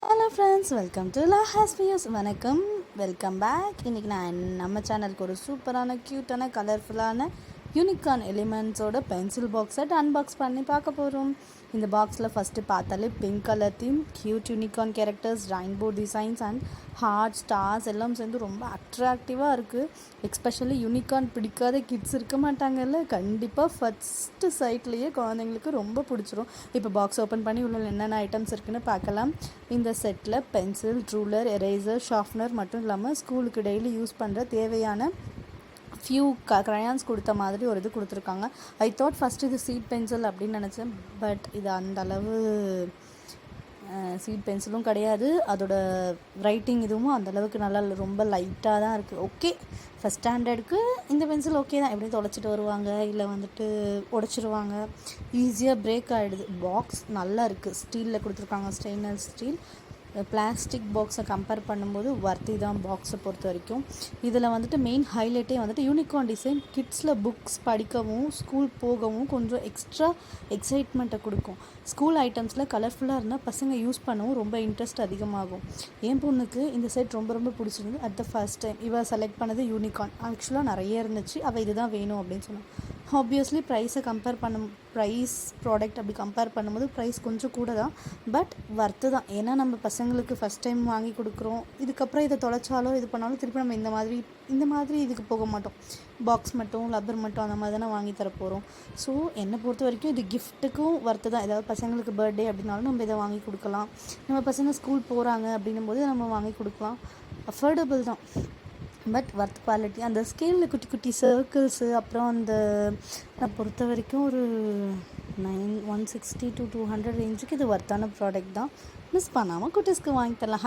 Hello friends, welcome to Lahas views. வணக்கம், welcome back. இன்றைக்கி நான் நம்ம சேனலுக்கு ஒரு சூப்பரான க்யூட்டான கலர்ஃபுல்லான யூனிகார்ன் எலிமெண்ட்ஸோட பென்சில் பாக்ஸ் செட் அன்பாக்ஸ் பண்ணி பார்க்க போகிறோம். இந்த பாக்ஸில் ஃபஸ்ட்டு பார்த்தாலே pink colour theme, cute unicorn characters, rainbow designs and heart stars எல்லாம் சேர்ந்து ரொம்ப அட்ராக்டிவாக இருக்குது. எஸ்பெஷலி யூனிகார்ன் பிடிக்காத கிட்ஸ் இருக்க மாட்டாங்கல்ல, கண்டிப்பாக ஃபஸ்ட்டு சைட்லேயே குழந்தைங்களுக்கு ரொம்ப பிடிச்சிரும். இப்போ பாக்ஸ் ஓப்பன் பண்ணி உள்ள என்னென்ன ஐட்டம்ஸ் இருக்குன்னு பார்க்கலாம். இந்த settle pencil, ruler, eraser, sharpener மட்டும் இல்லாமல் ஸ்கூலுக்கு டெய்லி யூஸ் பண்ணுற தேவையான ஃபியூ க்ரையான்ஸ் கொடுத்த மாதிரி ஒரு இது கொடுத்துருக்காங்க. ஐ தாட் ஃபஸ்ட்டு இது சீட் பென்சில் அப்படின்னு நினச்சேன். பட் இது அந்த அளவு சீட் பென்சிலும் கிடையாது. அதோட ரைட்டிங் இதுவும் அந்தளவுக்கு நல்லா இல்லை, ரொம்ப லைட்டாக தான் இருக்குது. ஓகே, ஃபஸ்ட் ஸ்டாண்டர்டுக்கு இந்த பென்சில் ஓகே தான். எப்படி தொலைச்சிட்டு வருவாங்க, இல்லை வந்துட்டு உடைச்சிருவாங்க, ஈஸியாக பிரேக் ஆகிடுது. பாக்ஸ் நல்லா இருக்குது, ஸ்டீலில் கொடுத்துருக்காங்க, ஸ்டெயின்லெஸ் ஸ்டீல். பிளாஸ்டிக் பாக்ஸை கம்பேர் பண்ணும்போது வர்த்தி தான் பாக்ஸை பொறுத்த வரைக்கும். இதில் வந்துட்டு மெயின் ஹைலைட்டே வந்துட்டு யூனிகார்ன் டிசைன் கிட்ஸில் புக்ஸ் படிக்கவும் ஸ்கூல் போகவும் கொஞ்சம் எக்ஸ்ட்ரா எக்ஸைட்மெண்ட்டை கொடுக்கும். ஸ்கூல் ஐட்டம்ஸில் கலர்ஃபுல்லாக இருந்தால் பசங்க யூஸ் பண்ணவும் ரொம்ப இன்ட்ரெஸ்ட் அதிகமாகும். என் பொண்ணுக்கு இந்த செட் ரொம்ப ரொம்ப பிடிச்சிருந்து. அட் த ஃபர்ஸ்ட் டைம் இவ செலக்ட் பண்ணது யூனிகார்ன். ஆக்சுவலாக நிறைய இருந்துச்சு, அவள் இதுதான் வேணும் அப்படின்னு சொன்னான். ஆப்வியஸ்லி ப்ரைஸ் ப்ராடக்ட் அப்படி கம்பேர் பண்ணும்போது ப்ரைஸ் கொஞ்சம் கூட தான், பட் வர்த்து தான். ஏன்னா நம்ம பசங்களுக்கு ஃபஸ்ட் டைம் வாங்கி கொடுக்குறோம். இதுக்கப்புறம் இதை தொலைச்சாலோ இது பண்ணாலும் திருப்பி நம்ம இந்த மாதிரி இதுக்கு போக மாட்டோம். பாக்ஸ் மட்டும், ரப்பர் மட்டும் அந்த மாதிரி தானே வாங்கி தர போகிறோம். ஸோ என்னை பொறுத்த வரைக்கும் இது கிஃப்ட்டுக்கும் வர்த்து தான். ஏதாவது பசங்களுக்கு பர்த்டே அப்படின்னாலும் நம்ம இதை வாங்கி கொடுக்கலாம். நம்ம பசங்க ஸ்கூல் போகிறாங்க அப்படின்னும் போது நம்ம வாங்கி கொடுக்கலாம். அஃபோர்டபுள் தான், பட் ஒர்த் குவாலிட்டி. அந்த ஸ்கேலில் குட்டி குட்டி சர்க்கிள்ஸு, அப்புறம் அந்த நான் பொறுத்த வரைக்கும் ஒரு 160 to 200 ரேஞ்சுக்கு இது ஒர்த்தான ப்ராடக்ட் தான். மிஸ் பண்ணாமல் குட்டீஸ்க்கு வாங்கி தரலாம்.